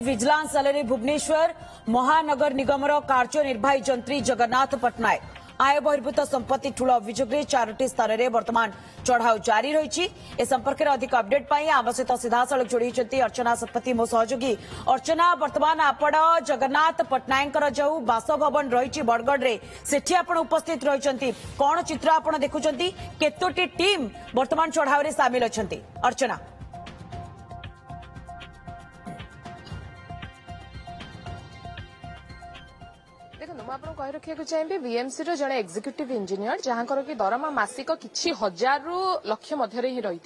Vigilance cell Bhubaneswar महानगर निगम कार्यनिर्वाही जंत्री जगन्नाथ पट्टनायक आय बहिर्भूत संपत्ति ठूल अभियोग में 4टी स्थान में वर्तमान चढ़ाऊ जारी रही। ए संपर्क में अधिक अपडेट आम सहित सीधासल जोड़ी अर्चना शतपथी मो सहयोगी। अर्चना, वर्तमान आपण जगन्नाथ पट्टनायक जो बासभवन रही बरगढ़ में सेठी आपण उपस्थित रही, कौन चित्र आपण देखुं, केतोटी टीम वर्तमान चढ़ाऊ सामिल अच्छा? अर्चना, देखो कही रखा चाहिए बीएमसी जड़े एग्जीक्यूटिव इंजीनियर जहाँ कि दरमा मासिक किछि हजार रु लक्ष मध्य ही रही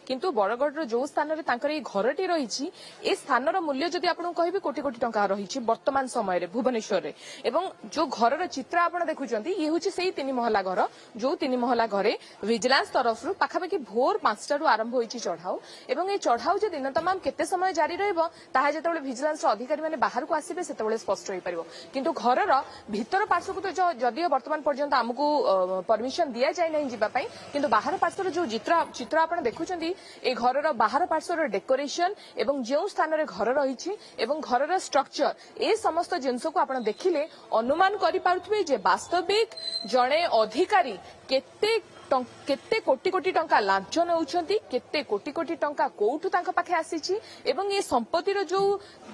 किंतु बरगढ़ जो स्थान में घरटी रही ए स्थान मूल्य जदि आपको कहि कोटी कोटी टंका रही वर्तमान समय भुवनेश्वर में एवं जो घर चित्र आप देखुं ये हूँ से 3 महला घर जो 3 महला घरे विजिलेंस तरफ पाखापाखि भोर 5टारू आरंभ होती चढ़ाऊ एवं ये चढ़ाऊ जो दिन तमाम केते समय जारी रहा विजिलेंस अधिकारी मैंने बाहर को आसबे से स्पष्ट हो पार किंतु घर भीतर पार्श्व को तो जदियो वर्तमान पर्यंत आमको परमिशन दि जाए नहीं जावाई किंतु बाहर पार्श्वर जो चित्र आप देखुं ए घर बाहर पार्श्वर डेकोरेशन एवं जो स्थान रे घर रही एवं घर स्ट्रक्चर ए समस्त जिनस को आप देखिले अनुमान करें वास्तविक जड़े अधिकारी केते कोटी कोटी टंका लांच नौछंती केते कोटी कोटी टंका कोठू तांका पाखे आसीची एवं ये संपत्तिर जो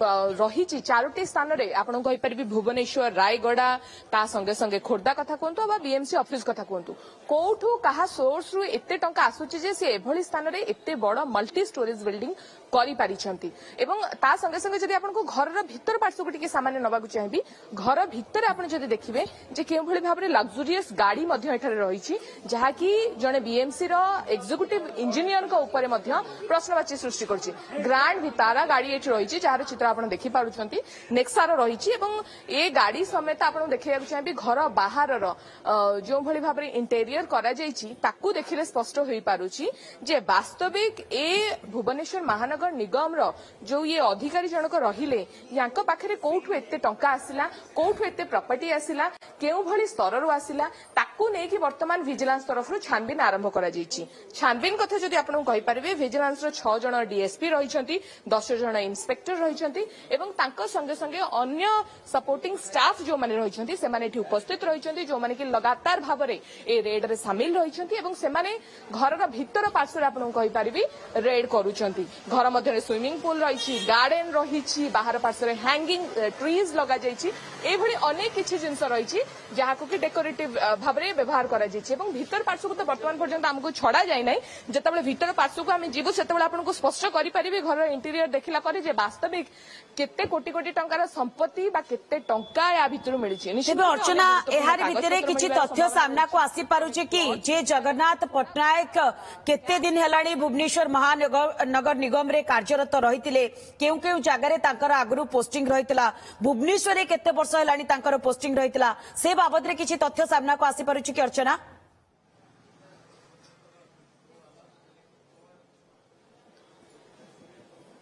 रही 4टी स्थान रे आपण कहि परबी भुवनेश्वर रायगड़ा ता संगे संगे खोर्धा कथा कहतु बा बीएमसी ऑफिस कथा कहतु कोठू कहा सोर्स रु एते टंका आसुची जे से एभली स्थान रे एते बड़ मल्टी स्टोरेज बिल्डिंग करि पारिछंती एवं ता संगे संगे जदि आपन को घर रो भीतर पार्श्व को टिके सामान्य नबाकु चाहिबी घर भीतर आपन जदि देखिबे जे केउ भली भाबरे लग्जरियस गाड़ी मध्ये एठारे रहिछि जहा कि जने बीएमसी रो एग्जीक्यूटिव इंजीनियर को ऊपर मध्य प्रश्नवाची सृष्टि करछि। ग्रांड वितारा गाड़ी एठी रहिछि जार चित्र आपन देखि पारुछंती नेक्सा रो रहिछि एवं ए गाड़ी समेत आपन देखिया चाहिबी घर बाहर रो जो भली भाबरे इंटीरियर करा जाइछि ताकू देखिले स्पष्ट होई पारुछि जे वास्तविक ए भुवनेश्वर महानगर निगम रो जो ये अधिकारी जनक रहिले यांको पाखरे कोठू एते टंका आसिला कोठू एते प्रॉपर्टी आसिला केउ भली स्तर रु आसिला ताकू नै कि वर्तमान विजिलेंस तरफ छानबीन आरंभ करा जाइछि। छानबीन कथा जदि आपन कहि परिबे विजिलेंस रो 6 जण डीएसपी रहिछंती 10 जण इंस्पेक्टर रहिछंती एवं तांको संगे संगे अन्य सपोर्टिंग स्टाफ जो माने रहिछंती से माने एठी उपस्थित रहिछंती जो माने कि लगातार भाबरे ए रेड रे शामिल रहिछंती एवं से माने घर रो भीतर पार्श्व रे आपन कहि परिबी रेड करूछंती। घर मध्ये स्विमिंग पूल रहिछि गार्डन रहिछि बाहर पार्श्व रे हैंगिंग ट्रीज लगा जाइछि ए भली अनेक किछि जिंस रहिछि जहाको कि डेकोरेटिव भाबरे व्यवहार करा जाइछि एवं भीतर पार्श्व को तो वर्तमान पर्यंत आमको छड़ा जाए ना जिते भीतर पार्श्व को आम जीवु से आपको स्पष्ट करें घर इंटीरियर देखला करे जे वास्तविक केते कोटी कोटी टंकार संपत्ति बा केते टंका या भितर मिली। अर्चना एहार भितरे किछि तथ्य सामना को आसी पारुचे कि जे जगन्नाथ पट्टनायक केते दिन हेलाणी भुवनेश्वर महानगर निगम रे कार्यरत रहितिले केउ केउ जगह रे तांकर आगरु पोस्टिंग रहितला भुवनेश्वर रे केते वर्ष हेलाणी तांकर पोस्टिंग रहितला से बाबद रे किछि तथ्य सामना को आसी पारुचे कि अर्चना?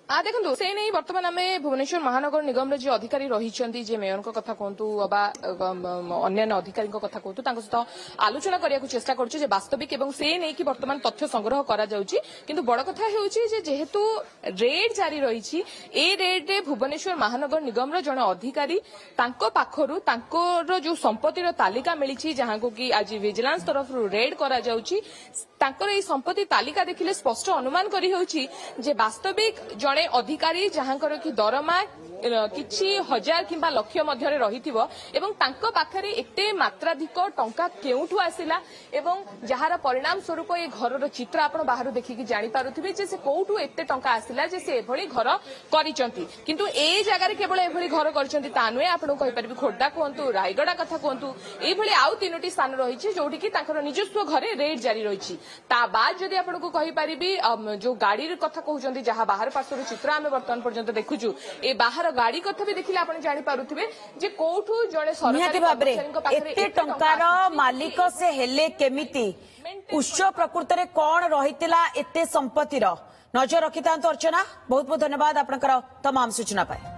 देखो से नहीं वर्तमान आम भुवनेश्वर महानगर निगम जो अधिकारी रही मेयर कथा कहतु अन्य अधिकारी कथा कहतु सहित आलोचना करने को चेष्टा करुचे वास्तविक एवं से नहीं कि वर्तमान तथ्य संग्रह करा जाउची किंतु बड़ कथा है जेहेतु रेड जारी रही ए रेड रे भुवनेश्वर महानगर निगम जड़े अधिकारी पाखरु तांकर जो संपत्तिर तालिका मिली जहां को कि आज विजिलेंस तरफ रेड करा जाउची तांकर ए संपत्ति तालिका देखिले स्पष्ट अनुमान करी होउची जे वास्तविक जड़े अधिकारी जहांकर कि दरमा किछि हजार किंबा लक्ष मध्य रहिथिबो एवं तांको पाखरे एते मात्राधिक टंका केउठु आसिला एवं जहार परिणाम स्वरूप ए घरर चित्र आपण बाहर देखिकी जानि पारुथिबे जे से कोउठु एते टंका आसिला जे से एभली घर करिसंती किंतु ए जगह रे केवल एभली घर करिसंती ता नुए आपण कहि परबी खोर्धा कहंतु रायगड़ा कथा कहंतु एभली आउ 3टी स्थान रहिछि जोठी कि तांकर निजस्व घरे रेड जारी रहिछि ता बाद जदि आपण को कहि परिबी जो गाड़ी रे कथा कहउचंती जहा बाहर पासर चित्र आमे वर्तमान पर्यंत देखुछु ए बाहर गाड़ी कथा भी देखिले आपण जानि पारुथिबे जे कोठू जणे सरकारी भाबरे एते टंकार मालिक से हेले केमिति उच्च प्रकृति रे कोन रहितिला एते संपत्तिर नजर रखितांत। अर्चना बहुत बहुत धन्यवाद आपनकर तमाम सूचना पाए।